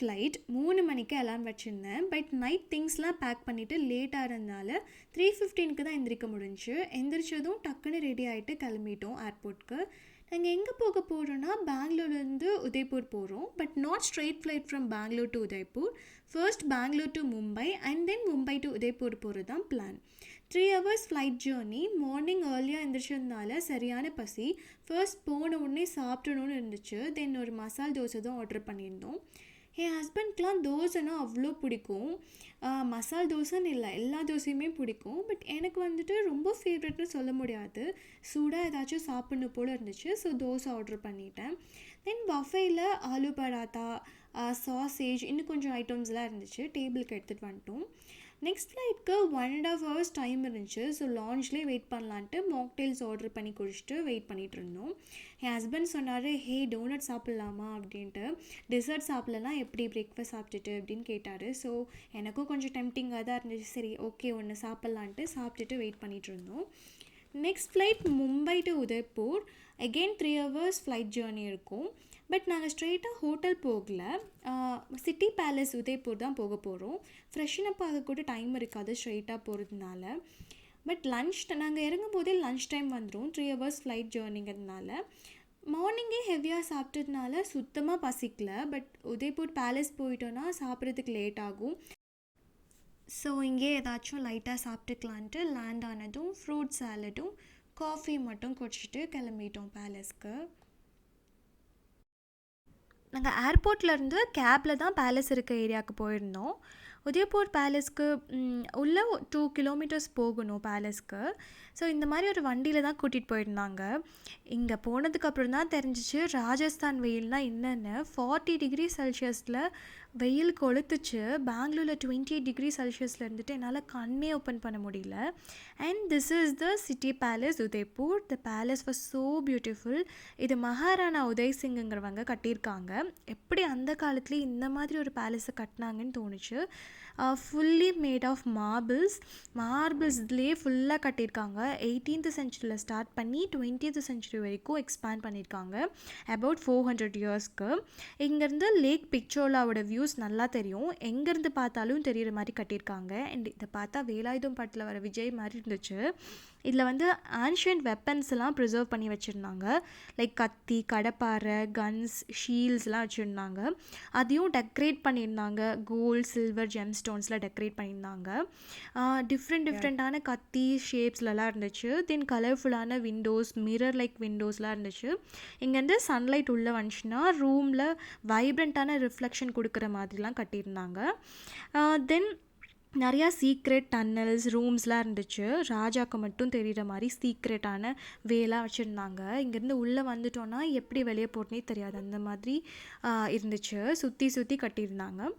Flight 3 மணிக்கு alarm வச்சுருந்தேன். But night திங்ஸ்லாம் பேக் பண்ணிவிட்டு லேட்டாக இருந்தனால 3:15க்கு தான் எந்திரிக்க முடிஞ்சுச்சு. எந்திரிச்சதும் டக்குன்னு ரெடி ஆகிட்டு கிளம்பிட்டோம் ஏர்போர்ட்க்கு. நாங்கள் எங்கே போக போகிறோன்னா பெங்களூர்லேருந்து உதய்பூர் போகிறோம். But not straight flight from Bengaluru to Udaipur. First Bengaluru to Mumbai and then Mumbai to Udaipur போகிறது தான் plan. 3 hours flight journey. Morning ஏர்லியாக எழுந்திரிச்சதுனால சரியான பசி. ஃபர்ஸ்ட் போன உடனே சாப்பிடணுன்னு இருந்துச்சு. தென் ஒரு மசால் தோசை தான் ஆர்டர் பண்ணியிருந்தோம். என் ஹஸ்பண்ட்க்கெலாம் தோசைனா அவ்வளோ பிடிக்கும். மசால் தோசைன்னு இல்லை, எல்லா தோசையுமே பிடிக்கும். பட் எனக்கு வந்துட்டு ரொம்ப ஃபேவரெட்னு சொல்ல முடியாது. சூடாக ஏதாச்சும் சாப்பிட்ணும் போல் இருந்துச்சு. ஸோ தோசை ஆர்டர் பண்ணிட்டேன். தென் பஃபேயில் ஆலு பராத்தா, சாசேஜ், இன்னும் கொஞ்சம் ஐட்டம்ஸ்லாம் இருந்துச்சு. டேபிளுக்கு எடுத்துகிட்டு வந்துட்டோம். நெக்ஸ்ட் ஃப்ளைட்க்கு 1.5 hours டைம் இருந்துச்சு. ஸோ லான்ச்லேயே வெயிட் பண்ணலான்ட்டு மாக்டெயில்ஸ் ஆர்டர் பண்ணி குடிச்சிட்டு வெயிட் பண்ணிகிட்டு இருந்தோம். என் ஹஸ்பண்ட் சொன்னார், ஹே டோனட் சாப்பிட்லாமா அப்படின்ட்டு. டெசர்ட் சாப்பிட்லாம், எப்படி பிரேக்ஃபாஸ்ட் சாப்பிட்டுட்டு அப்படின்னு கேட்டார். ஸோ எனக்கும் கொஞ்சம் டெம்டிங்காக தான் இருந்துச்சு. சரி ஓகே ஒன்று சாப்பிட்லான்ட்டு சாப்பிட்டுட்டு வெயிட் பண்ணிகிட்டு இருந்தோம். Next flight Mumbai to Udaipur. Again 3 hours flight journey இருக்கும். பட் நாங்கள் ஸ்ட்ரெயிட்டாக ஹோட்டல் போகல. சிட்டி பேலஸ் உதய்பூர் தான் போக போகிறோம். ஃப்ரெஷ்ஷன் அப் ஆக கூட டைம் இருக்காது ஸ்ட்ரெயிட்டாக போகிறதுனால. பட் லன்ச் நாங்கள் இறங்கும் போதே லன்ச் டைம் வந்துடும். 3 hours ஃப்ளைட் ஜேர்னிங்கிறதுனால மார்னிங்கே ஹெவியாக சாப்பிட்டதுனால சுத்தமாக பசிக்கல. பட் உதய்பூர் பேலஸ் போயிட்டோன்னா சாப்பிட்றதுக்கு லேட் ஆகும். ஸோ இங்கே ஏதாச்சும் லைட்டாக சாப்பிட்டுக்கலான்ட்டு லேண்ட் ஆனதும் ஃப்ரூட் சாலடும் காஃபி மட்டும் குடிச்சிட்டு கிளம்பிட்டோம் பேலஸ்க்கு. நாங்கள் ஏர்போர்ட்லேருந்து கேபில் தான் பேலஸ் இருக்க ஏரியாவுக்கு போயிருந்தோம். உதய்பூர் பேலஸ்க்கு உள்ளே 2 kilometers போகணும் பேலஸ்க்கு. ஸோ இந்த மாதிரி ஒரு வண்டியில் தான் கூட்டிகிட்டு போயிருந்தாங்க. இங்கே போனதுக்கப்புறம் தான் தெரிஞ்சிச்சு ராஜஸ்தான் வெயில்னால் என்னென்னு. 40 degree Celsiusல வெயில் கொளுத்துச்சு. பெங்களூரில் 28 degree Celsiusல இருந்துட்டு என்னால் கண்ணே ஓப்பன் பண்ண முடியல. And this is the city palace Udaipur. The palace was so beautiful. இது மகாராணா உதய் சிங்குங்கிறவங்க கட்டியிருக்காங்க. எப்படி அந்த காலத்துலேயே இந்த மாதிரி ஒரு பேலஸை கட்டினாங்கன்னு தோணுச்சு. ஃபுல்லி மேட் ஆஃப் மார்பிள்ஸ் இதுலேயே ஃபுல்லாக கட்டியிருக்காங்க. 18th century ஸ்டார்ட் பண்ணி 20th century வரைக்கும் எக்ஸ்பேண்ட் பண்ணியிருக்காங்க. அபவுட் 400 yearsக்கு. இங்கேருந்து லேக் பிக்சோலாவோட வியூஸ் நல்லா தெரியும். எங்கேருந்து பார்த்தாலும் தெரிகிற மாதிரி கட்டியிருக்காங்க. அண்ட் இதை பார்த்தா வேலாயுதம் பாட்டில் வர விஜய் மாதிரி இருந்துச்சு. இதில் வந்து ஆன்ஷியன்ட் வெப்பன்ஸ் எல்லாம் ப்ரிசர்வ் பண்ணி வச்சுருந்தாங்க. லைக் கத்தி, கடப்பாரை, கன்ஸ், ஷீல்ட்ஸ்லாம் வச்சுருந்தாங்க. அதையும் டெக்கரேட் பண்ணியிருந்தாங்க. கோல்ட், சில்வர், ஜெம்ஸ்டோன்ஸில் டெக்கரேட் பண்ணியிருந்தாங்க. டிஃப்ரெண்ட்டான கத்தி ஷேப்ஸ்லலாம் இருந்துச்சு. தென் கலர்ஃபுல்லான விண்டோஸ், மிரர் லைக் விண்டோஸ்லாம் இருந்துச்சு. இங்கேருந்து சன்லைட் உள்ளே வந்துச்சுன்னா ரூமில் வைப்ரண்ட்டான ரிஃப்ளெக்ஷன் கொடுக்குற மாதிரிலாம் கட்டியிருந்தாங்க. தென் நிறையா சீக்ரெட் டன்னல்ஸ், ரூம்ஸ்லாம் இருந்துச்சு. ராஜாவுக்கு மட்டும் தெரிகிற மாதிரி சீக்ரெட்டான வேலாம் வச்சுருந்தாங்க. இங்கேருந்து உள்ளே வந்துட்டோன்னா எப்படி வெளியே போட்டனே தெரியாது, அந்த மாதிரி இருந்துச்சு. சுற்றி கட்டியிருந்தாங்க.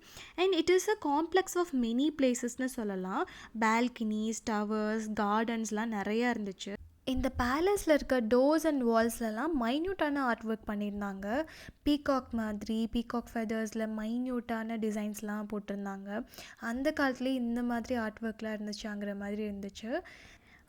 And it is a complex of many பிளேசஸ்னு சொல்லலாம். பால்கனிஸ், டவர்ஸ், கார்டன்ஸ்லாம் நிறையா இருந்துச்சு. இந்த பேலஸில் இருக்க டோர்ஸ் அண்ட் வால்ஸ்லலாம் மைன்யூட்டான ஆர்ட் ஒர்க் பண்ணியிருந்தாங்க. பீகாக் மாதிரி, பீகாக் ஃபெதர்ஸில் மைன்யூட்டான டிசைன்ஸ்லாம் போட்டிருந்தாங்க. அந்த காலத்துலேயே இந்த மாதிரி ஆர்ட் ஒர்க்லாம் இருந்துச்சாங்கிற மாதிரி இருந்துச்சு.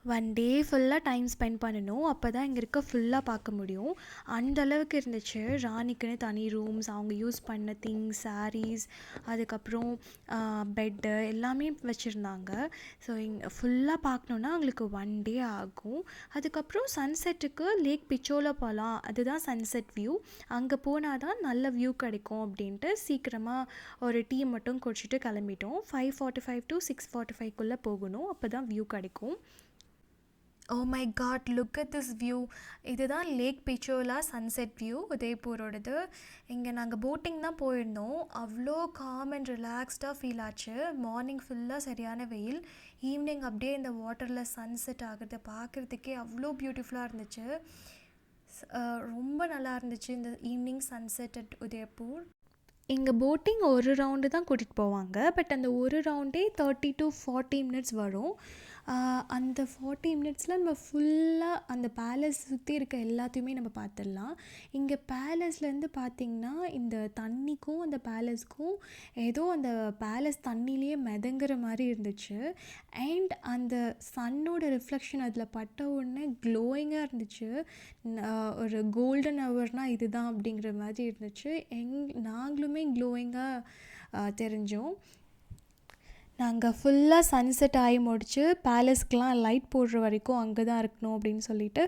1 day ஃபுல்லாக டைம் ஸ்பெண்ட் பண்ணணும். அப்போ தான் இங்கே இருக்க ஃபுல்லாக பார்க்க முடியும். அந்த அளவுக்கு இருந்துச்சு. ராணிக்குன்னு தனி ரூம்ஸ், அவங்க யூஸ் பண்ண திங்ஸ், சாரீஸ், அதுக்கப்புறம் பெட்டு எல்லாமே வச்சுருந்தாங்க. ஸோ இங்கே ஃபுல்லாக பார்க்கணுன்னா அவங்களுக்கு 1 day ஆகும். அதுக்கப்புறம் சன்செட்டுக்கு லேக் பிச்சோலா போகலாம். அதுதான் சன்செட் வியூ. அங்கே போனால் தான் நல்ல வியூ கிடைக்கும் அப்படின்ட்டு சீக்கிரமாக ஒரு டீ மட்டும் குடிச்சிட்டு கிளம்பிட்டோம். 5:45 to 6:45க்குள்ளே போகணும். அப்போ தான் வியூ கிடைக்கும். Oh my god, look at this view. இதுதான் லேக் பிச்சோலா சன்செட் வியூ உதய்பூரோடது. இங்கே நாங்கள் போட்டிங் தான் போயிருந்தோம். அவ்வளோ காம் அண்ட் ரிலாக்ஸ்டாக ஃபீல் ஆச்சு. மார்னிங் ஃபுல்லாக சரியான வெயில். ஈவினிங் அப்படியே இந்த வாட்டரில் சன்செட் ஆகிறத பார்க்குறதுக்கே அவ்வளோ பியூட்டிஃபுல்லாக இருந்துச்சு. ரொம்ப நல்லா இருந்துச்சு இந்த ஈவினிங் சன்செட் அட் உதய்பூர். இங்கே போட்டிங் ஒரு ரவுண்டு தான் கூட்டிகிட்டு போவாங்க. பட் அந்த ஒரு ரவுண்டே 30 to 40 minutes வரும். அந்த 40 மினிட்ஸில் நம்ம ஃபுல்லாக அந்த பேலஸ் சுற்றி இருக்க எல்லாத்தையுமே நம்ம பார்த்துடலாம். இங்கே பேலஸ்லேருந்து பார்த்திங்கன்னா இந்த தண்ணிக்கும் அந்த பேலஸ்க்கும் ஏதோ அந்த பேலஸ் தண்ணியிலேயே மிதங்குற மாதிரி இருந்துச்சு. அண்ட் அந்த சன்னோட ரிஃப்ளெக்ஷன் அதில் பட்ட உடனே க்ளோயிங்காக இருந்துச்சு. ஒரு கோல்டன் ஹவர்னால் இதுதான் அப்படிங்கிற மாதிரி இருந்துச்சு. நாங்களுமே க்ளோயிங்காக தெரிஞ்சோம். நாங்கள் ஃபுல்லாக சன்செட் ஆகி முடிச்சு பேலஸ்க்கெலாம் லைட் போடுற வரைக்கும் அங்கே தான் இருக்கணும் அப்படின்னு சொல்லிட்டு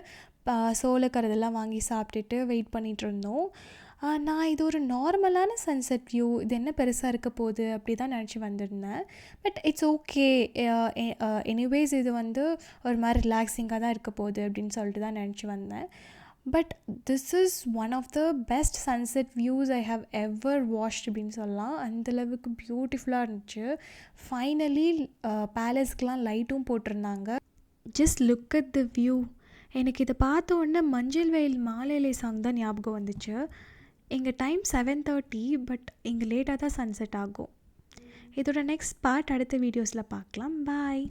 சோளக்கருதெல்லாம் வாங்கி சாப்பிட்டுட்டு வெயிட் பண்ணிகிட்டு இருந்தோம். நான் இது ஒரு நார்மலான சன்செட் வியூ, இது என்ன பெருசாக இருக்க போகுது அப்படி தான் நினச்சி வந்திருந்தேன். பட் இட்ஸ் ஓகே, எனிவேஸ் இது வந்து ஒரு மாதிரி ரிலாக்ஸிங்காக தான் இருக்க போகுது அப்படின்னு சொல்லிட்டு தான் நினச்சி வந்தேன். But this is one of the best sunset views I have ever watched அப்படின்னு சொல்லலாம். அந்தளவுக்கு பியூட்டிஃபுல்லாக இருந்துச்சு. ஃபைனலி பேலஸ்க்கெலாம் லைட்டும் போட்டிருந்தாங்க. Just look at the view. எனக்கு இதை பார்த்த உடனே மஞ்சள் வெயில் மாலையிலே சாங் தான் ஞாபகம் வந்துச்சு. எங்கள் டைம் 7:30, பட் இங்கே லேட்டாக தான் சன்செட் ஆகும். இதோட நெக்ஸ்ட் பார்ட் அடுத்த வீடியோஸில் பார்க்கலாம். பாய்.